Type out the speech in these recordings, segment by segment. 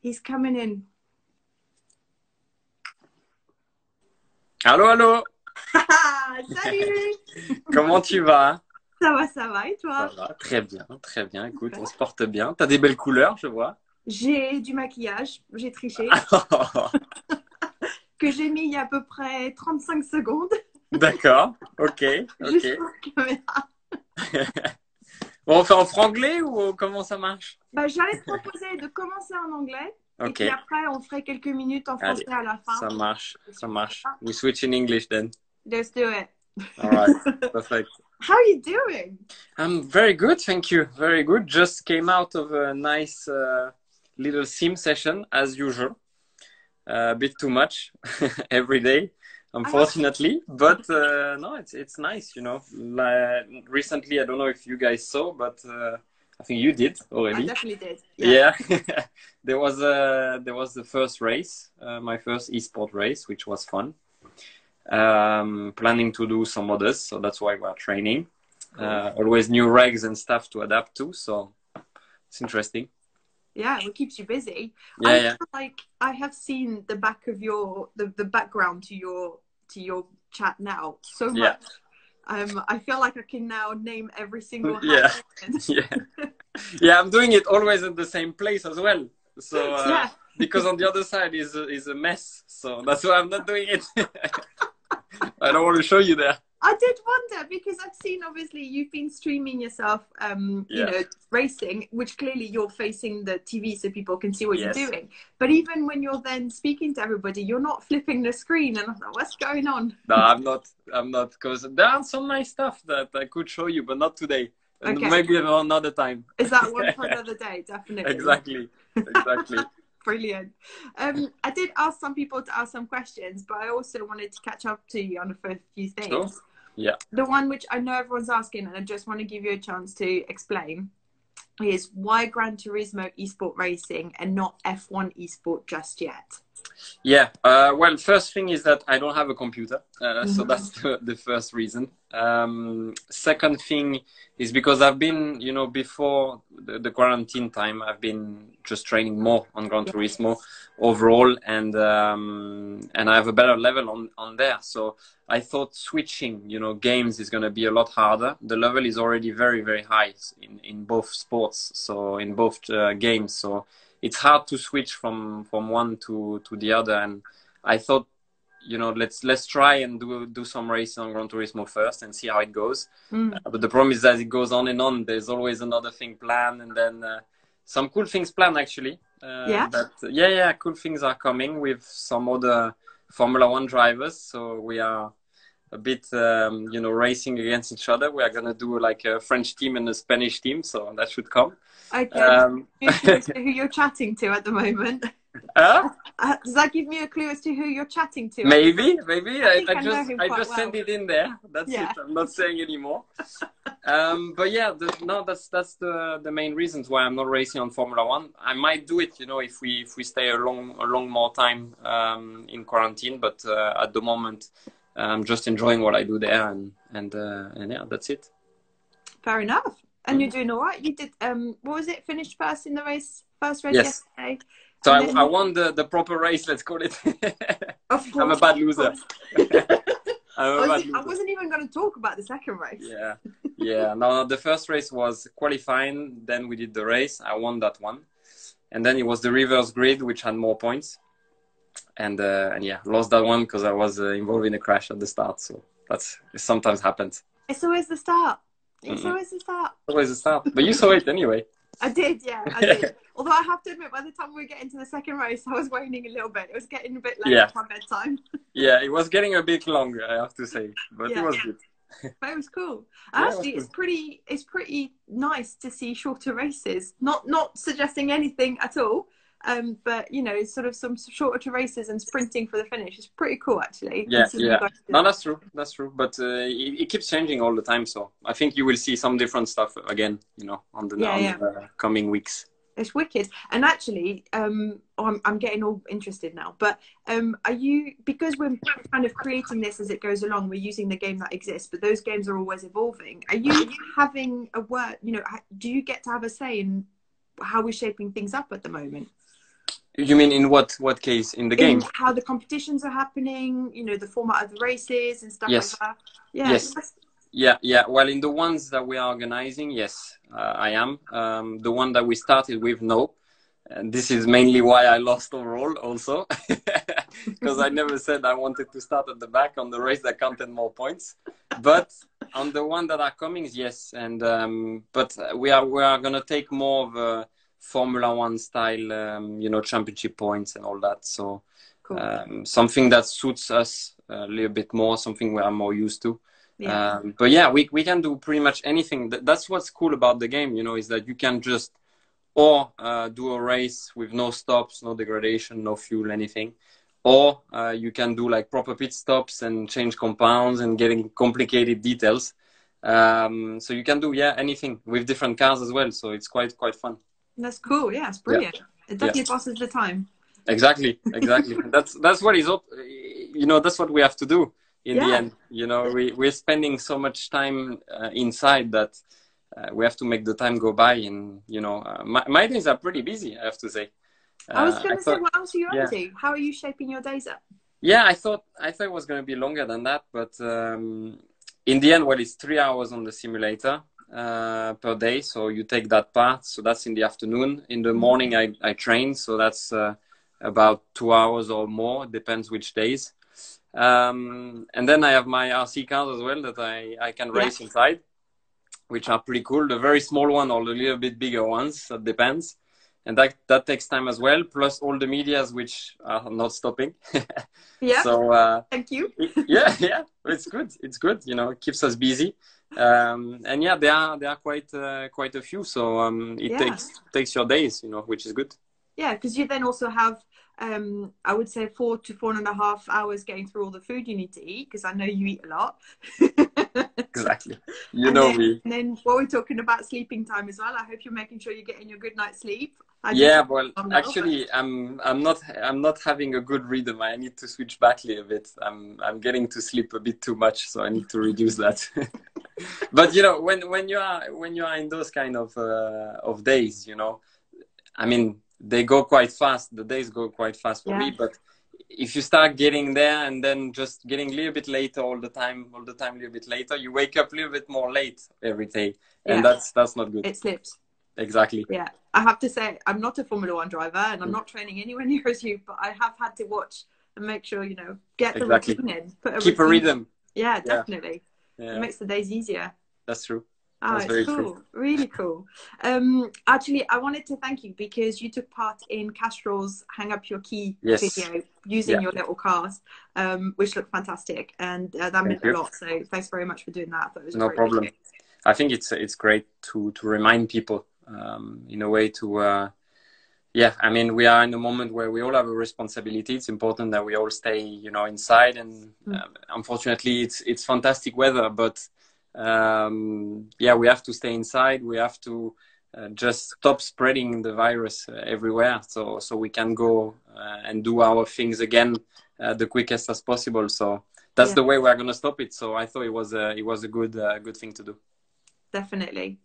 He's coming in. Allô, allô. Salut. Comment tu vas? Ça va, et Ça toi? va, très bien, très bien. Écoute, Super. on se porte bien. T'as des belles couleurs, je vois. J'ai du maquillage, j'ai triché, que j'ai mis il y a à peu près 35 secondes, D'accord, ok, ok. juste pour la caméra. Bon, on fait en franglais ou comment ça marche? Bah, j'allais te proposer de commencer en anglais, et Ok, puis après, on ferait quelques minutes en français allez, à la fin. ça marche, ça marche. We switch in English then. Let's do it. All right, perfect. How are you doing? I'm very good, thank you. Very good. Just came out of a nice little sim session as usual. A bit too much every day, unfortunately, but no, it's nice, you know. Recently, I don't know if you guys saw, but I think you did I already. definitely did. Yeah. Yeah, there was the first race, my first esport race, which was fun. Planning to do some others, so that's why we're training. Cool. Always new regs and stuff to adapt to, so it's interesting. Yeah, it keeps you busy. Yeah, I yeah. feel like I have seen the back of the background to your chat now so Yeah. much. I feel like I can now name every single Yeah, house. yeah, yeah. I'm doing it always at the same place as well. So Yeah. because on the other side is a mess. So that's why I'm not doing it. I don't want to show you there. I did wonder because I've seen obviously you've been streaming yourself, you Yeah. know, racing, which clearly you're facing the TV so people can see what Yes. you're doing. But even when you're then speaking to everybody, you're not flipping the screen, and I thought, what's going on? No, I'm not. I'm not, because there are some nice stuff that I could show you, but not today. And Okay. maybe another time. Is that one for another day? Definitely. Exactly. Exactly. Brilliant. I did ask some people to ask some questions, but I also wanted to catch up to you on a few things. Sure. Yeah. The one which I know everyone's asking, and I just want to give you a chance to explain, is why Gran Turismo esport racing and not F1 esport just yet? Yeah. Well, first thing is that I don't have a computer, so that's the first reason. Second thing is because I've been, you know, before the quarantine time, I've been just training more on Gran Turismo overall, and I have a better level on there. So I thought switching, you know, games is going to be a lot harder. The level is already very, very high in both sports, so in both games. So it's hard to switch from one to the other, and I thought, you know, let's try and do some racing on Gran Turismo first and see how it goes. But the problem is that it goes on and on. There's always another thing planned, and then some cool things planned actually. Yeah, cool things are coming with some other Formula One drivers. So we are a bit, you know, racing against each other. We are gonna do like a French team and a Spanish team, so that should come. Okay. As to who you're chatting to at the moment. Does that give me a clue as to who you're chatting to? Maybe. I just sent it in there. That's it. I'm not saying anymore. But yeah, that's the main reasons why I'm not racing on Formula One. I might do it, you know, if we stay a long more time in quarantine. But at the moment, I'm just enjoying what I do there, and yeah, that's it. Fair enough. And you're doing all right. You did what was it? Finished first in the first race Yes. yesterday. So I won the proper race, let's call it. Of course, I'm a bad loser. I wasn't even going to talk about the second race. Yeah. No, the first race was qualifying. Then we did the race. I won that one, and then it was the reverse grid, which had more points, and yeah, lost that one because I was involved in a crash at the start. So it sometimes happens. It's always the start. It's always the start. Always the start. But you saw it anyway. I did, yeah, I did. Although I have to admit, by the time we get into the second race, I was waning a little bit. It was getting a bit late for my bedtime. Yeah, it was getting a bit longer, I have to say, but it was good. But it was cool. Actually, it's pretty nice to see shorter races. Not suggesting anything at all. But you know, sort of some shorter races and sprinting for the finish is pretty cool, actually. Yeah. No, that's true. But it keeps changing all the time. So I think you will see some different stuff again, you know, on the coming weeks. It's wicked. And actually, I'm getting all interested now. But are you, because we're kind of creating this as it goes along, we're using the game that exists, but those games are always evolving. Are you having a word? You know, do you get to have a say in how we're shaping things up at the moment? You mean in what case? In the game? How the competitions are happening, you know, the format of the races and stuff Yes. like that. Yeah. Yes. Yeah. Well, in the ones that we are organizing, yes, I am. The one that we started with, no. And this is mainly why I lost overall also. Because I never said I wanted to start at the back on the race that counted more points. But on the one that are coming, yes. And but we are gonna take more of a Formula One style, you know, championship points and all that. So cool. Something that suits us a little bit more, something we are more used to. Yeah. But yeah, we can do pretty much anything. That's what's cool about the game, you know, is that you can just or do a race with no stops, no degradation, no fuel, anything. Or you can do like proper pit stops and change compounds and getting complicated details. So you can do, yeah, anything with different cars as well. So it's quite fun. That's cool. Yeah, it's brilliant. Yeah. It definitely passes the time. Exactly. That's what is up. You know, that's what we have to do in the end. You know, we're spending so much time inside that we have to make the time go by. And you know, my days are pretty busy, I have to say. I was going to say, what else are you up to? How are you shaping your days up? Yeah, I thought it was going to be longer than that, but in the end, well, it's 3 hours on the simulator per day. So you take that part. So that's in the afternoon. In the morning, I train. So that's about 2 hours or more. Depends which days. And then I have my RC cars as well that I can race inside, which are pretty cool. The very small one or the little bit bigger ones, that depends. And that takes time as well, plus all the medias which are not stopping. Yeah. So thank you. Yeah, it's good. It's good. You know, it keeps us busy. And yeah, there are quite a few. So it takes your days, you know, which is good. Yeah, because you then also have I would say 4 to 4.5 hours getting through all the food you need to eat, because I know you eat a lot. Exactly. You know me. And then while we're talking about sleeping time as well, I hope you're making sure you're getting your good night's sleep. Yeah, well, actually, I'm not having a good rhythm. I need to switch back a little bit. I'm getting to sleep a bit too much, so I need to reduce that. But you know, when you are in those kind of days, you know, I mean, they go quite fast. The days go quite fast for me. But if you start getting there and then just getting a little bit later all the time, a little bit later, you wake up a little bit more late every day, and that's not good. It slips. Exactly. Yeah, I have to say, I'm not a Formula One driver, and I'm not training anywhere near as you, but I have had to watch and make sure, you know, get the routine in. Keep a rhythm. Yeah, definitely. Yeah. It makes the days easier. That's true. Oh, That's very cool. true. Really cool. Actually, I wanted to thank you because you took part in Castrol's Hang Up Your Key video using your little cars, which looked fantastic, and that meant a lot. So thanks very much for doing that. I thought it was no problem. I think it's great to remind people in a way to I mean, we are in a moment where we all have a responsibility. It's important that we all stay, you know, inside, and unfortunately it's fantastic weather, but we have to stay inside. We have to just stop spreading the virus everywhere, so we can go and do our things again the quickest as possible. So that's the way we're going to stop it. So I thought it was a good thing to do. Definitely.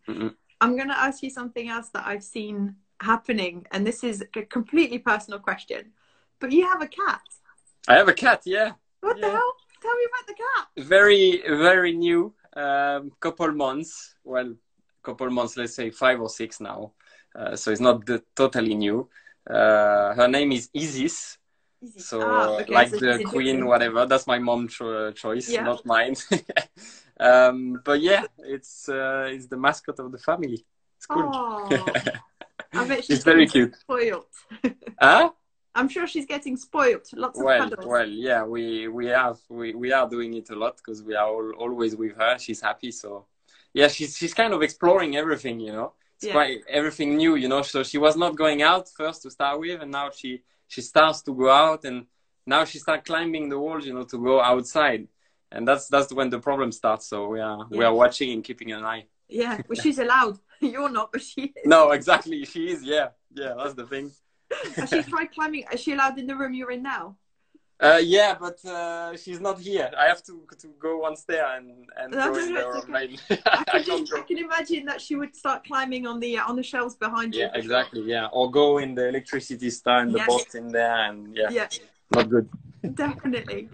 I'm going to ask you something else that I've seen happening, and this is a completely personal question, but you have a cat. I have a cat. Yeah. What the hell? Tell me about the cat. Very, very new. Couple months, let's say 5 or 6 now. So it's not totally new. Her name is Isis. So like so the queen, whatever. That's my mom's choice, not mine. But yeah, it's the mascot of the family. It's cool. I bet she's very cute. Spoiled. Huh? I'm sure she's getting spoiled. Lots of cuddles. Well, yeah, we are doing it a lot because we are always with her. She's happy, so yeah, she's kind of exploring everything, you know. It's quite everything new, you know. So she was not going out first to start with, and now she starts to go out, and now she starts climbing the walls, you know, to go outside, and that's when the problem starts. So we are watching and keeping an eye. Yeah, well, she's allowed. You're not, but she is. No, exactly, she is. Yeah, that's the thing. Has she tried climbing? Is she allowed in the room you're in now? Yeah, but she's not here. I have to go once there and No, go no, in no, the it's okay. main. I can imagine that she would start climbing on the shelves behind you. Yeah, For exactly. sure. Yeah, or go in the electricity stand, the Yes, box in there, and yeah, yeah, not good. definitely.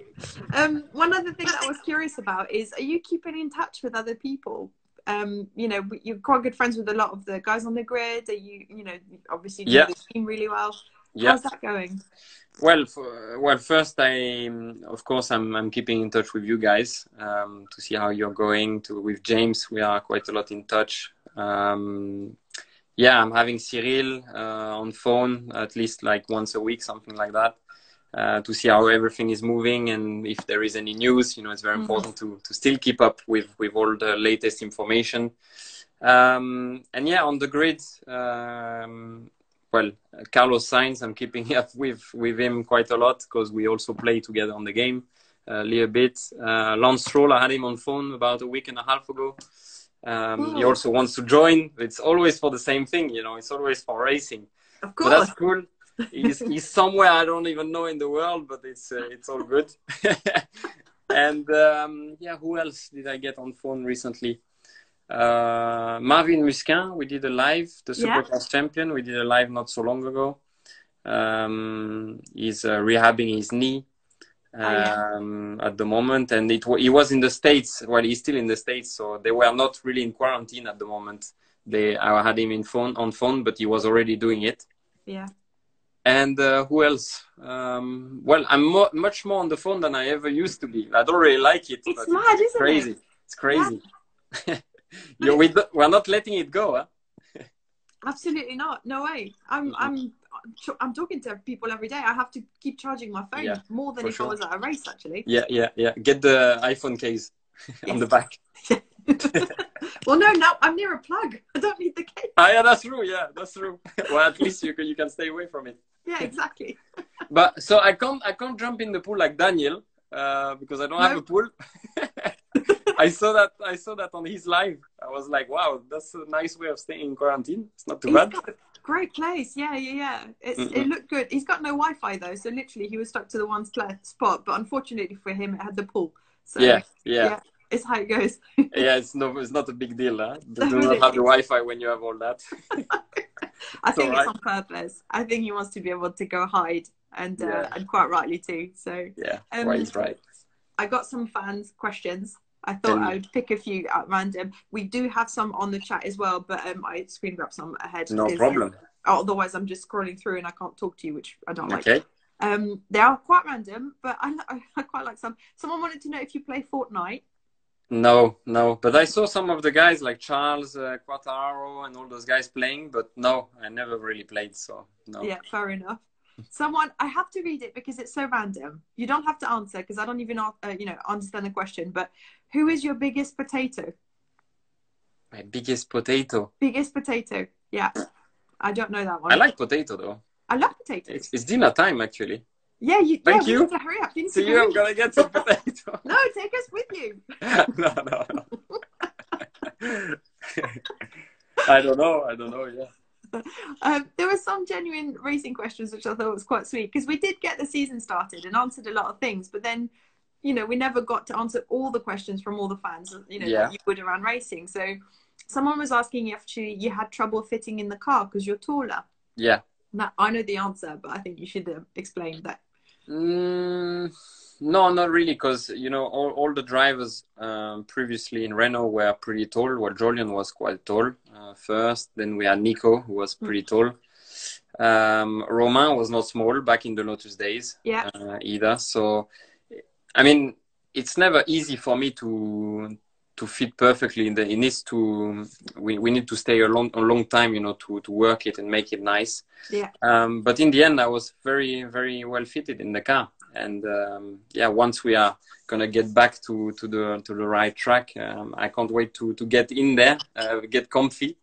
One other thing that I was curious about is, are you keeping in touch with other people? You know, you're quite good friends with a lot of the guys on the grid. Are you, you know, obviously know Yeah, the team really well. yeah. How's that going? Well, first, of course, I'm keeping in touch with you guys to see how you're going. With James, we are quite a lot in touch. Yeah, I'm having Cyril on phone at least like once a week, something like that, to see how everything is moving and if there is any news. You know, it's very important to still keep up with all the latest information. And yeah, on the grid, well, Carlos Sainz, I'm keeping up with him quite a lot because we also play together on the game a little bit. Lance Stroll, I had him on phone about a week and a half ago. He also wants to join. It's always for the same thing, you know. It's always for racing. Of But course. that's cool. He's somewhere I don't even know in the world, but it's all good. And yeah, who else did I get on phone recently? Marvin Musquin, we did a live, the Supercross champion. We did a live not so long ago. He's rehabbing his knee at the moment, and he was in the States. Well, he's still in the States, so they were not really in quarantine at the moment. I had him on phone, but he was already doing it. Yeah. And who else? Well, I'm much more on the phone than I ever used to be. I don't really like it. It's mad, it's isn't crazy. it? It's crazy. Yeah. We're not letting it go, huh? Absolutely not. No way. I'm talking to people every day. I have to keep charging my phone more than if I was at a race, actually. Yeah. Get the iPhone case on the back. Well, no, I'm near a plug. I don't need the case. Yeah, that's true. Yeah, that's true. Well, at least you can stay away from it. Yeah, exactly. But so I can't jump in the pool like Daniel because I don't have a pool. I saw that on his live. I was like, wow, that's a nice way of staying in quarantine. It's not too bad. Got a great place. Yeah. It looked good. He's got no Wi-Fi though, so literally he was stuck to the one spot. But unfortunately for him, it had the pool. So yeah, it's how it goes. Yeah, it's not a big deal. Huh? Do not have the Wi-Fi when you have all that. I think it's on purpose. I think he wants to be able to go hide, and quite rightly too. So yeah, right. I got some fans questions. I thought I would pick a few at random. We do have some on the chat as well, but I screen grabbed some ahead. No problem. Otherwise, I'm just scrolling through and I can't talk to you, which I don't like. Okay. They are quite random, but I quite like some. Someone wanted to know if you play Fortnite. No, but I saw some of the guys like Charles Quattararo and all those guys playing, but no, I never really played, so no. Yeah, fair enough. I have to read it because it's so random. You don't have to answer because I don't even understand the question. But who is your biggest potato? My biggest potato. Biggest potato. Yeah, I don't know that one. I like potato though. I love potatoes. It's dinner time actually. Yeah, Thank you. We need to hurry up. See you. I'm gonna get some potato. No, take us with you. No. I don't know. Yeah. There were some genuine racing questions which I thought was quite sweet because we did get the season started and answered a lot of things, but then we never got to answer all the questions from all the fans that you would around racing. So someone was asking if you had trouble fitting in the car because you're taller. Yeah. Now, I know the answer, but I think you should explain that. No, not really, because all the drivers previously in Renault were pretty tall. Well, Jolyon was quite tall first. Then we had Nico, who was pretty tall. Romain was not small back in the Lotus days either. So, I mean, it's never easy for me to fit perfectly in it needs to we need to stay a long time to work it and make it nice. But in the end I was very, very well fitted in the car, and once we are gonna get back to the right track, I can't wait to get in there, get comfy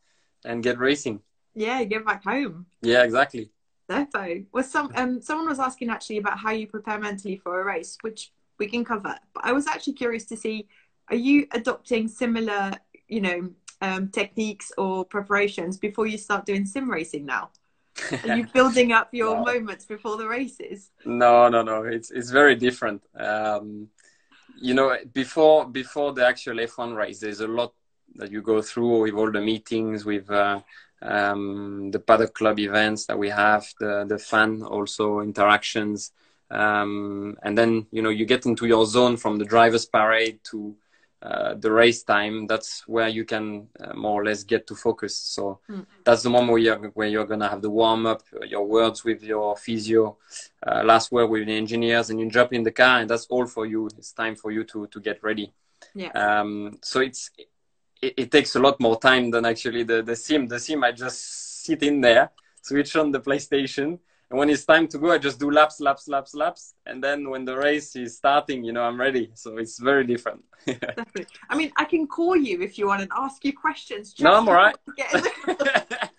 and get racing. Get back home. Exactly. Defo. Well, someone was asking actually about how you prepare mentally for a race, which we can cover, but I was actually curious to see, are you adopting similar, techniques or preparations before you start doing sim racing now? Are you building up your No. moments before the races? No, no, no. It's very different. You know, before the actual F1 race, there's a lot that you go through with all the meetings, with the paddock club events that we have, the fan also interactions, and then you know you get into your zone from the driver's parade to the race time. That's where you can more or less get to focus. So that's the moment where you're gonna have the warm up, your words with your physio, last word with the engineers, and you jump in the car, and that's all for you. It's time for you to get ready. Yeah. So it takes a lot more time than actually the sim. The sim, I just sit in there, switch on the PlayStation, and when it's time to go, I just do laps. And then when the race is starting, you know, I'm ready. So it's very different. Definitely. I mean, I can call you if you want and ask you questions. Just No, I'm all right.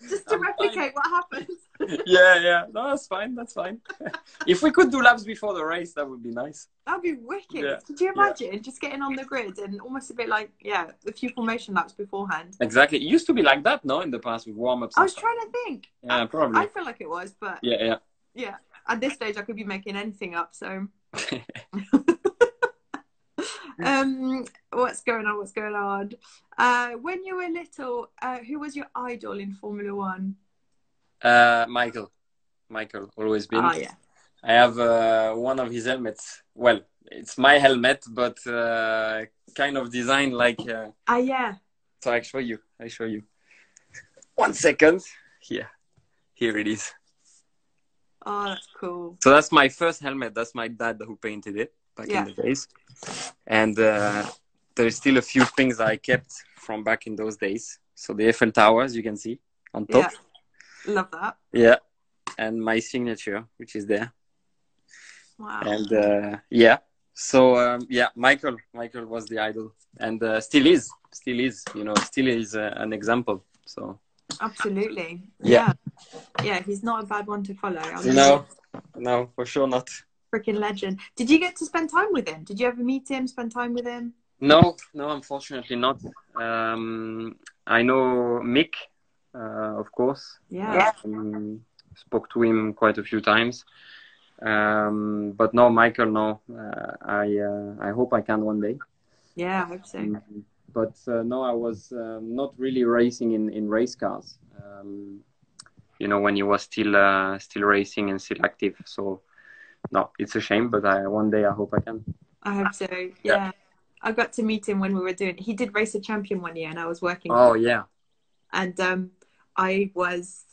Just to replicate what happens. Yeah. No, that's fine. That's fine. If we could do laps before the race, that would be nice. That'd be wicked. Yeah. Could you imagine just getting on the grid and almost a bit like, a few formation laps beforehand? Exactly. It used to be like that, no, in the past with warm-ups. I was trying to think. Yeah, probably. I feel like it was, but yeah. At this stage, I could be making anything up. So, what's going on? When you were little, who was your idol in Formula One? Michael, always been. Oh yeah. I have one of his helmets. Well, it's my helmet, but kind of designed like. Yeah. So I show you. 1 second. Here it is. Oh, that's cool. So that's my first helmet. That's my dad who painted it back in the days. And there's still a few things I kept from back in those days. So the Eiffel Tower, as you can see, on top. Yeah. Love that. Yeah. And my signature, which is there. Wow. And so Michael was the idol, and still is, you know, an example. So absolutely. Yeah, he's not a bad one to follow. No, for sure not. Freaking legend. Did you get to spend time with him? Did you ever meet him, spend time with him? No, unfortunately not. I know Mick, of course. Yeah. Spoke to him quite a few times. But no, Michael, no. I hope I can one day. Yeah, I hope so. But no, I was not really racing in race cars. You know, when he was still racing and still active. So no, it's a shame, but one day I hope I can. I hope so. Yeah. I got to meet him when we were he did Race a Champion one year, and I was working. Oh yeah. And I was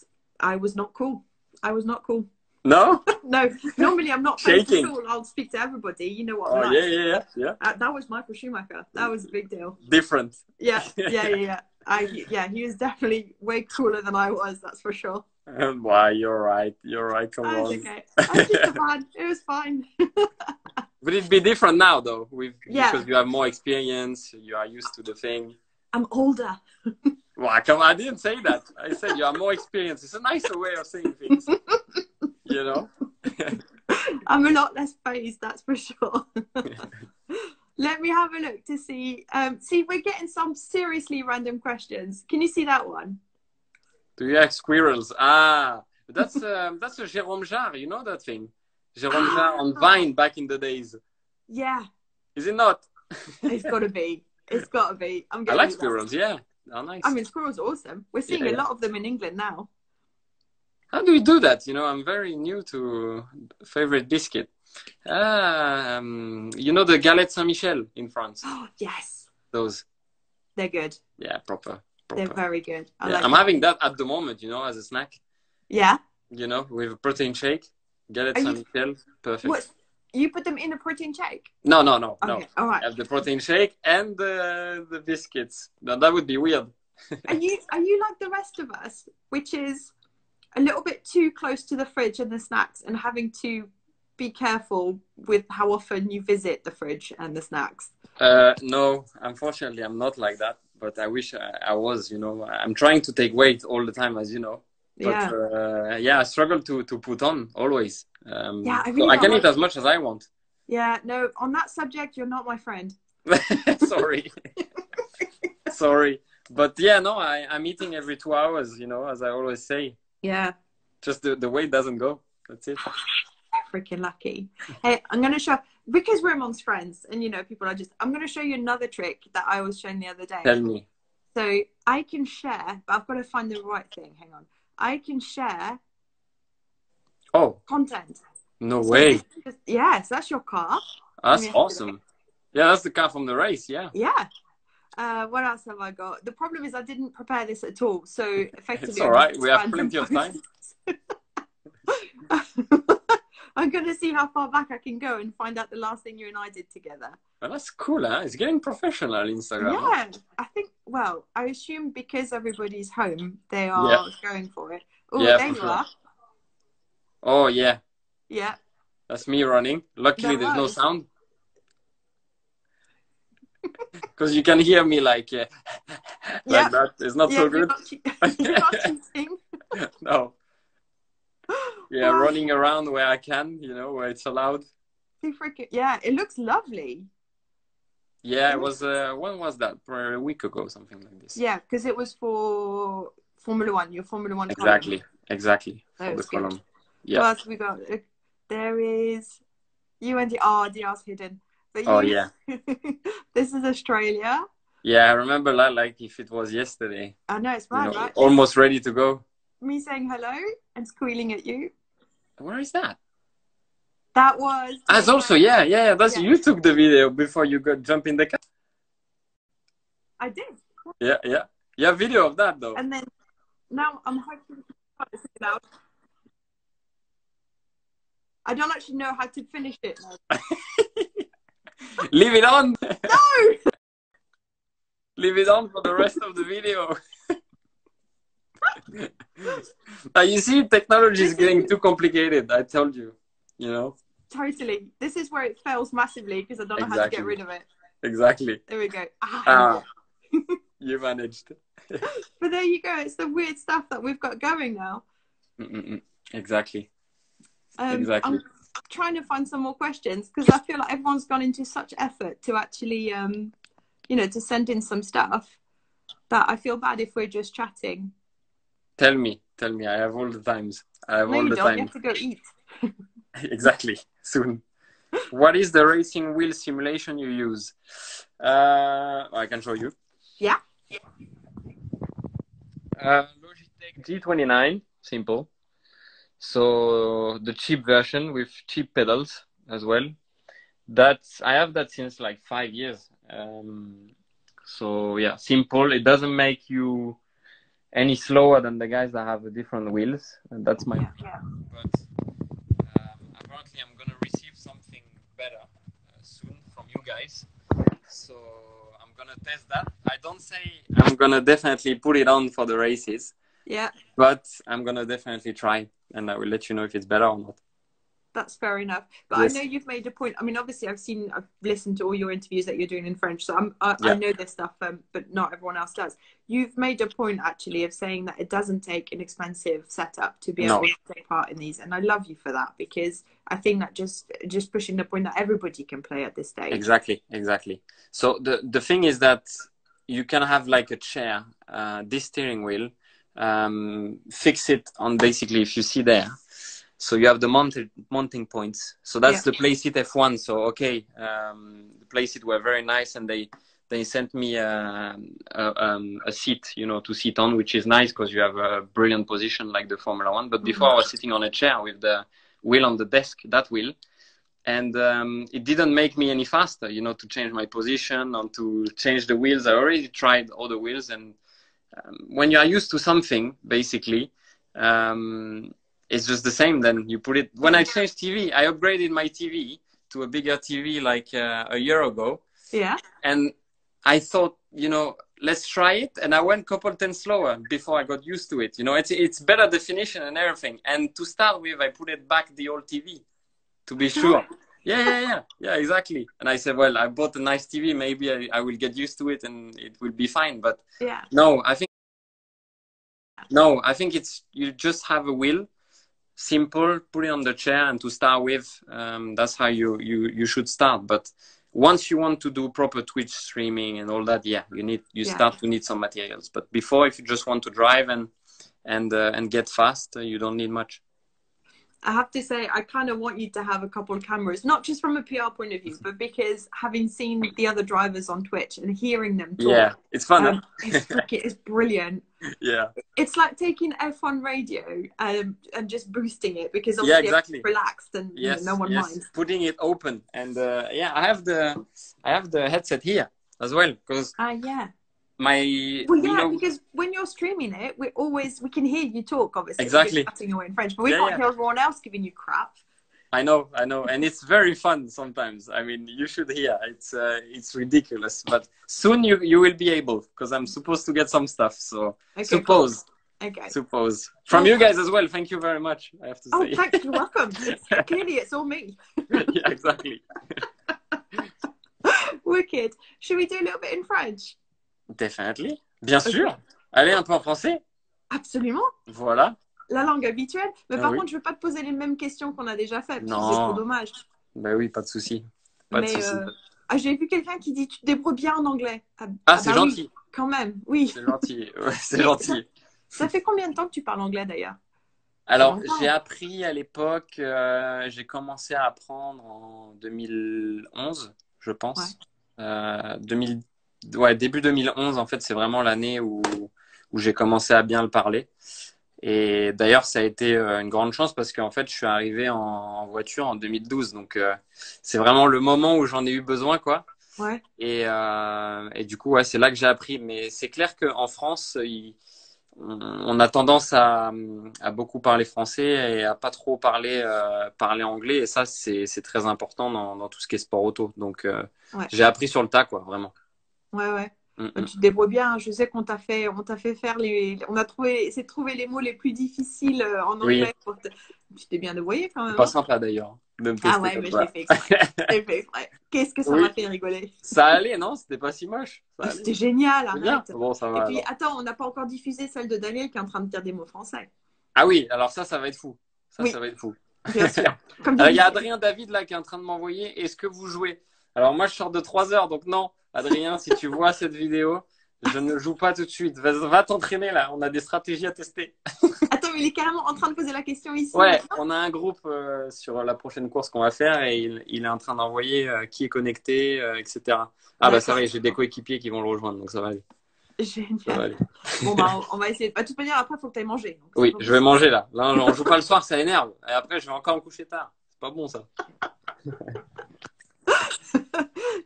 not cool. I was not cool. No? No. Normally I'm not shaking. Cool. I'll speak to everybody. You know what I'm like. Yeah. That was Michael Schumacher. That was a big deal. Different. Yeah. He was definitely way cooler than I was, that's for sure. Why, you're right. Come on. Okay. I was just a fan. It was fine. But it'd be different now, though, because you have more experience. You are used to the thing. I'm older. Well, come on, I didn't say that. I said you have more experience. It's a nicer way of saying things. You know? I'm a lot less phased, that's for sure. Let me have a look to see. We're getting some seriously random questions. Can you see that one? Do you have squirrels? That's a Jérôme Jarre. You know that thing? Jérôme Jarre on Vine back in the days. Yeah. Is it not? It's got to be. I like squirrels, yeah. They're nice. I mean, squirrels are awesome. We're seeing a lot of them in England now. How do we do that? You know, I'm very new to favorite biscuit. You know the Galette Saint-Michel in France? Oh, yes. Those. They're good. Yeah, proper. They're very good. I'm having that at the moment, you know, as a snack. Yeah? You know, with a protein shake. Galette Saint-Michel, perfect. What? You put them in a protein shake? No. Okay, all right. I have the protein shake and the biscuits. Now, that would be weird. Are you like the rest of us, which is a little bit too close to the fridge and the snacks and having to be careful with how often you visit the fridge and the snacks? No, unfortunately, I'm not like that. But I wish I was, you know. I'm trying to take weight all the time, as you know. But I struggle to put on always. I can eat as much as I want. Yeah, no, on that subject, you're not my friend. Sorry. But yeah, no, I'm eating every 2 hours, you know, as I always say. Yeah. Just the weight doesn't go. That's it. Freaking lucky. Hey, I'm going to show, because we're amongst friends and, you know, people are just, I'm going to show you another trick that I was shown the other day. Tell me. So I can share, but I've got to find the right thing. Hang on. I can share content. No way. Yes, that's your car. That's awesome. Yeah, that's the car from the race. Yeah. Yeah. What else have I got? The problem is I didn't prepare this at all. So effectively, it's all right. We have plenty of time. I'm going to see how far back I can go and find out the last thing you and I did together. Well, that's cool, huh? It's getting professional, Instagram. Yeah, I think, well, I assume because everybody's home, they are going for it. Oh, yeah, there you are. Oh, yeah. Yeah. That's me running. Luckily, there's no sound. Because you can hear me like that. It's not so good. You're not cheating. No. Yeah, running around where I can, you know, where it's allowed. Yeah, it looks lovely. Yeah, it was, when was that? Probably a week ago, something like this. Yeah, because it was for Formula One, your Formula One Exactly, column. Exactly. That for the was good. column. Yeah. What else have we got? There is, you and the R's hidden. But oh, yeah. This is Australia. Yeah, I remember that like if it was yesterday. I know, it's mad, right? Almost ready to go. Me saying hello and squealing at you. Where is that? That was... That's also, yeah. That's you took the video before you jump in the car. I did. Yeah. You have video of that, though. And then, now I'm hoping... I don't actually know how to finish it now. Leave it on. No! Leave it on for the rest of the video. Now, you see, technology is getting too complicated. I told you, you know. Totally. This is where it fails massively because I don't know how to get rid of it. Exactly. There we go. You managed. But there you go. It's the weird stuff that we've got going now. Exactly. I'm trying to find some more questions because I feel like everyone's gone into such effort to actually, you know, to send in some stuff that I feel bad if we're just chatting. Tell me. I have all the times. I have all the time. You have to go eat. Exactly. Soon. What is the racing wheel simulation you use? I can show you. Yeah. Logitech G29. Simple. So the cheap version with cheap pedals as well. I have that since like 5 years. So yeah, simple. It doesn't make you any slower than the guys that have different wheels. And that's my opinion. But apparently I'm going to receive something better soon from you guys. So I'm going to test that. I don't say I'm going to definitely put it on for the races. Yeah. But I'm going to definitely try. And I will let you know if it's better or not. That's fair enough. But yes. I know you've made a point. I mean, obviously, I've listened to all your interviews that you're doing in French. So I know this stuff, but not everyone else does. You've made a point, actually, of saying that it doesn't take an expensive setup to be able to take part in these. And I love you for that, because I think that just pushing the point that everybody can play at this stage. Exactly. So the thing is that you can have like a chair, this steering wheel, fix it on basically, if you see there. So you have the mounting points. So that's the Playseat F1. So the Playseat were very nice, and they sent me a seat, you know, to sit on, which is nice because you have a brilliant position like the Formula One. But before I was sitting on a chair with the wheel on the desk, that wheel, and it didn't make me any faster, you know, to change my position and to change the wheels. I already tried all the wheels, and when you are used to something, basically. It's just the same. Then you put it. When I changed TV, I upgraded my TV to a bigger TV like a year ago. Yeah. And I thought, you know, let's try it. And I went a couple tenths slower before I got used to it. You know, it's better definition and everything. And to start with, I put it back the old TV to be sure. Yeah, exactly. And I said, well, I bought a nice TV. Maybe I will get used to it and it will be fine. But no, I think it's you just have a wheel. Simple, put it on the chair, and to start with, that's how you should start. But once you want to do proper Twitch streaming and all that, you start to need some materials. But before, if you just want to drive and and get fast. You don't need much. I have to say, I kind of want you to have a couple of cameras, not just from a PR point of view, but because having seen the other drivers on Twitch and hearing them talk, yeah, it's fun. Huh? It's brilliant. Yeah, it's like taking F1 radio and just boosting it, because obviously exactly. it's relaxed and no one minds. Putting it open, and I have the headset here as well, because because when you're streaming it, we can hear you talk, obviously. Exactly. You're chatting away in French, but we can't hear everyone else giving you crap. I know, and it's very fun sometimes. I mean, you should hear. It's ridiculous, but soon you will be able, because I'm supposed to get some stuff. So suppose. From you guys as well. Thank you very much. I have to say. Oh, thanks. You're welcome. Clearly, it's all me. Yeah, exactly. Wicked. Should we do a little bit in French? Definitely. Bien sûr. Allez, un peu en français. Absolument. Voilà. La langue habituelle. Mais par contre, je ne veux pas te poser les mêmes questions qu'on a déjà faites. C'est trop dommage. Ben oui, pas de souci. J'ai vu quelqu'un qui dit tu te débrouilles bien en anglais. C'est gentil. Oui, quand même, oui. C'est gentil. Ouais, c'est gentil. Ça fait combien de temps que tu parles anglais d'ailleurs? Alors, j'ai appris à l'époque, j'ai commencé à apprendre en 2011, je pense. Ouais. Début 2011, en fait, c'est vraiment l'année où j'ai commencé à bien le parler. Et d'ailleurs, ça a été une grande chance, parce qu'en fait, je suis arrivé en voiture en 2012. Donc, c'est vraiment le moment où j'en ai eu besoin, quoi. Ouais. Et du coup, c'est là que j'ai appris. Mais c'est clair qu'en France, on a tendance à beaucoup parler français et à pas trop parler anglais. Et ça, c'est très important dans tout ce qui est sport auto. Donc, j'ai appris sur le tas, quoi, vraiment. Ouais. Tu te débrouilles bien. Je sais qu'on t'a fait faire on a essayé de trouver les mots les plus difficiles en anglais. Tu t'es bien débrouillé quand même. C'est pas sympa d'ailleurs de me tester mais je l'ai fait exprès. Qu'est-ce que ça m'a fait rigoler. Ça allait, non? C'était pas si moche. C'était génial. Arrête. Bon, ça va. Et puis attends, on n'a pas encore diffusé celle de Daniel qui est en train de dire des mots français. Ah oui, alors ça va être fou. Ça va être fou. Bien sûr. Il y a Adrien David là qui est en train de m'envoyer. Est-ce que vous jouez? Alors moi, je sors de 3 heures, donc non. Adrien, si tu vois cette vidéo, je ne joue pas tout de suite. Va t'entraîner là, on a des stratégies à tester. Attends, mais il est carrément en train de poser la question ici. Ouais, on a un groupe sur la prochaine course qu'on va faire, et il est en train d'envoyer qui est connecté, etc. Ah bah ça va, j'ai des coéquipiers qui vont le rejoindre, donc ça va aller. Génial. Ça va aller. Bon bah on va essayer. De toute manière, après il faut que tu ailles manger. Donc, oui, je vais manger là. Là, on joue pas le soir, ça énerve. Et après, je vais encore me coucher tard. C'est pas bon ça.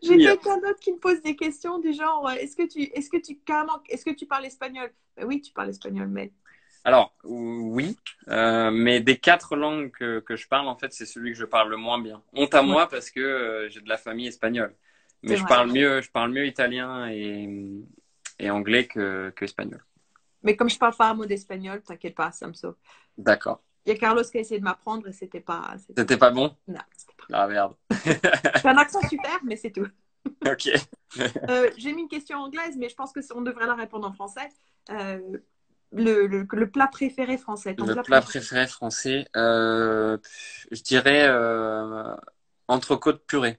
J'ai quelqu'un d'autre qui me pose des questions du genre est-ce que tu parles espagnol? Oui, tu parles espagnol, mais alors oui, mais des 4 langues que je parle, en fait, c'est celui que je parle le moins bien. Honte à moi, parce que j'ai de la famille espagnole, mais je parle mieux italien et anglais que espagnol. Mais comme je parle pas un mot d'espagnol, t'inquiète pas, ça me sauve. D'accord. Il y a Carlos qui a essayé de m'apprendre et c'était pas bon? Non, c'était pas. Ah merde. J'ai un accent super, mais c'est tout. Ok. J'ai mis une question anglaise, mais je pense qu'on devrait la répondre en français. Le plat préféré français. Le plat préféré français, je dirais entrecôte purée.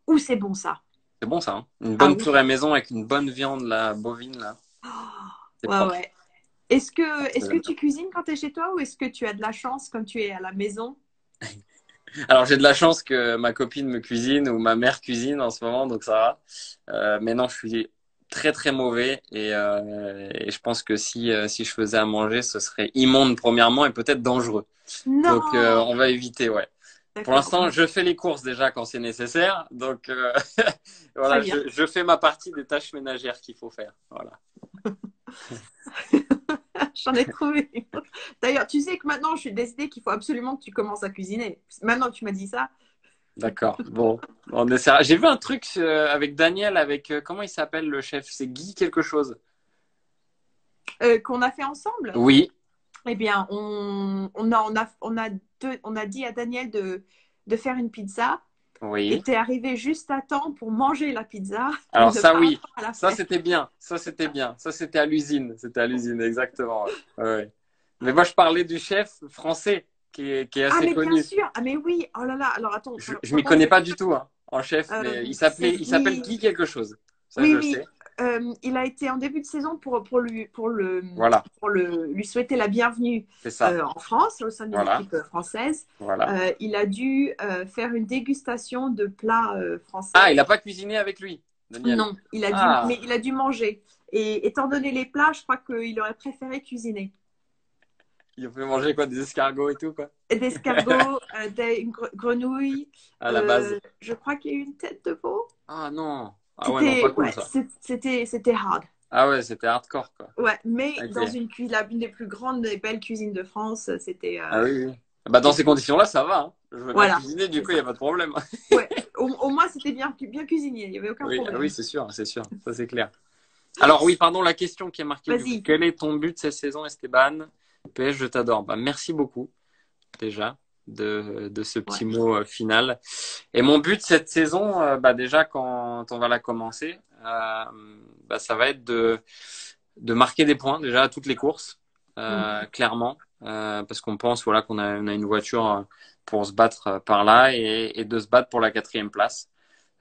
Ouh, c'est bon ça. C'est bon ça, hein? Une bonne purée maison avec une bonne viande là, bovine là. Ouais. Est-ce que tu cuisines quand tu es chez toi, ou est-ce que tu as de la chance comme tu es à la maison? Alors j'ai de la chance que ma copine me cuisine ou ma mère cuisine en ce moment, donc ça va. Mais non, je suis très très mauvais, et je pense que si je faisais à manger, ce serait immonde premièrement et peut-être dangereux. Non. Donc on va éviter, ouais. Pour l'instant, je fais les courses déjà quand c'est nécessaire, donc voilà, je fais ma partie des tâches ménagères qu'il faut faire. Voilà. J'en ai trouvé une autre. D'ailleurs, tu sais que maintenant, je suis décidée qu'il faut absolument que tu commences à cuisiner. Maintenant que tu m'as dit ça. D'accord. Bon, on essaiera. J'ai vu un truc avec Daniel, avec comment il s'appelle le chef? C'est Guy quelque chose. Qu'on a fait ensemble? Oui. Eh bien, on a dit à Daniel de faire une pizza. Oui. Et t'es arrivé juste à temps pour manger la pizza. Alors ça, oui. Ça, c'était bien. Ça, c'était à l'usine. C'était à l'usine, exactement. Ouais. Mais moi, je parlais du chef français qui est assez connu. Bien sûr. Ah, mais oui. Oh là là. Alors, attends. Je m'y connais pas du tout, hein, en chef. Mais il s'appelle Guy quelque chose. Ça, je le sais. il a été en début de saison Voilà, pour lui souhaiter la bienvenue c'est ça. en France, au sein d'une Voilà, équipe française. voilà. Il a dû faire une dégustation de plats français. Ah, il n'a pas cuisiné avec lui, Daniel. Non, Ah, mais il a dû manger. Et étant donné les plats, je crois qu'il aurait préféré cuisiner. il a fait manger quoi, des escargots et tout, quoi. Des escargots, une grenouille. À la base. Je crois qu'il y a eu une tête de veau. Ah non. Ah ouais, non, pas cool ça. C'était hard. Ah ouais, c'était hardcore, quoi. Ouais, mais Ok. dans une des plus grandes et belles cuisines de France, c'était. Ah oui, oui. Bah, dans ces conditions-là, ça va. Hein. Je veux bien Voilà, cuisiner, du c'est coup, il n'y ça. a pas de problème. Ouais, au moins c'était bien cuisiné, il n'y avait aucun Oui, ah problème. oui, c'est sûr, ça c'est clair. Alors oui, pardon, la question qui est marquée, du coup, Vas-y. quel est ton but cette saison, Esteban? PS, je t'adore. Bah, merci beaucoup, déjà, de ce petit Ouais. mot final. Et mon but cette saison, bah, déjà, quand on va la commencer, bah, ça va être de marquer des points, déjà, à toutes les courses, clairement, parce qu'on pense voilà, on a une voiture pour se battre par là et de se battre pour la 4e place.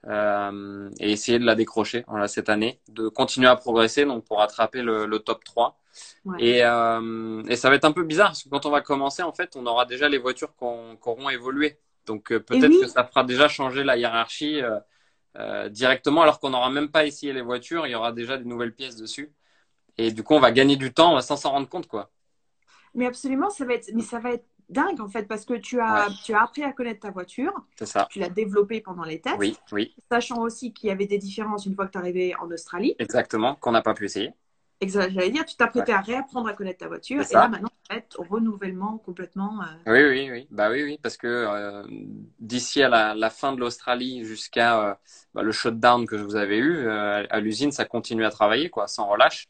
Et essayer de la décrocher voilà, cette année, de continuer à progresser donc pour rattraper le top 3. Ouais. Et ça va être un peu bizarre parce que quand on va commencer, en fait, on aura déjà les voitures qui auront évolué. Donc peut-être Oui, que ça fera déjà changer la hiérarchie directement alors qu'on n'aura même pas essayé les voitures, il y aura déjà des nouvelles pièces dessus. Et du coup, on va gagner du temps sans s'en rendre compte, quoi. mais absolument, ça va être dingue en fait, parce que Ouais, tu as appris à connaître ta voiture, c'est ça. tu l'as développée pendant les Oui, tests, oui, sachant aussi qu'il y avait des différences une fois que tu es arrivé en Australie. exactement, qu'on n'a pas pu essayer. J'allais dire, tu Ouais, t'apprêtais à réapprendre à connaître ta c'est voiture, et là ça. maintenant, ça va être renouvellement complètement. Oui, oui, oui. Bah oui, oui, parce que d'ici à la fin de l'Australie jusqu'à bah, le shutdown que vous avez eu à l'usine, ça continue à travailler quoi, sans relâche.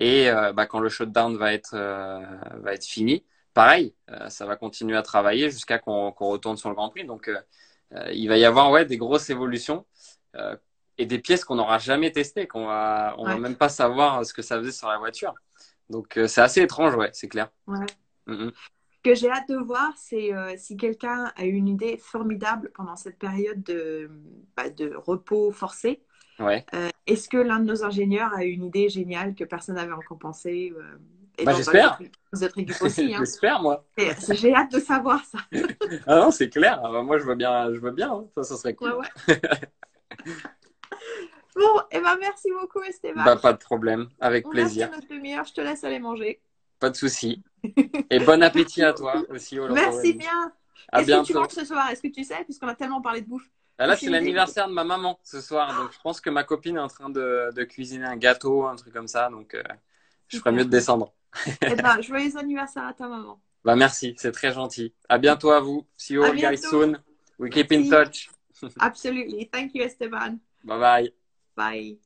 Et bah, quand le shutdown va être fini, pareil, ça va continuer à travailler jusqu'à qu'on retourne sur le Grand Prix. Donc il va y avoir ouais des grosses évolutions euh, et des pièces qu'on n'aura jamais testées, on va Ouais, même pas savoir ce que ça faisait sur la voiture. Donc c'est assez étrange, ouais, c'est clair. ouais. Mm, Ce que j'ai hâte de voir, c'est si quelqu'un a une idée formidable pendant cette période de repos forcé. ouais. Est-ce que l'un de nos ingénieurs a une idée géniale que personne n'avait encore pensé et Bah dans j'espère. les autres équipes aussi, hein. J'espère, moi. J'ai hâte de savoir ça. Ah non, c'est clair. Ah bah, moi, je veux bien. Hein. Ça serait Ouais, cool. ouais. Bon, et ben merci beaucoup Esteban. Bah, pas de problème. Avec On a fait plaisir. notre demi-heure, je te laisse aller manger. Pas de souci. Et bon appétit Merci à beaucoup. toi aussi, Merci Aurélie. bien. À Qu'est-ce que tu bientôt. manges ce soir? Est-ce que tu sais, puisqu'on a tellement parlé de bouffe? Ah, là, c'est Aucune idée. l'anniversaire de ma maman ce soir. Donc, je pense que ma copine est en train de cuisiner un gâteau, un truc comme ça. Donc, je ferais mieux Super. de descendre. Eh ben, joyeux anniversaire à ta maman. Bah, merci. C'est très gentil. À bientôt à vous. See you À all guys bientôt. soon. We keep in Merci. touch. Absolutely. Thank you, Esteban. Bye bye. Bye.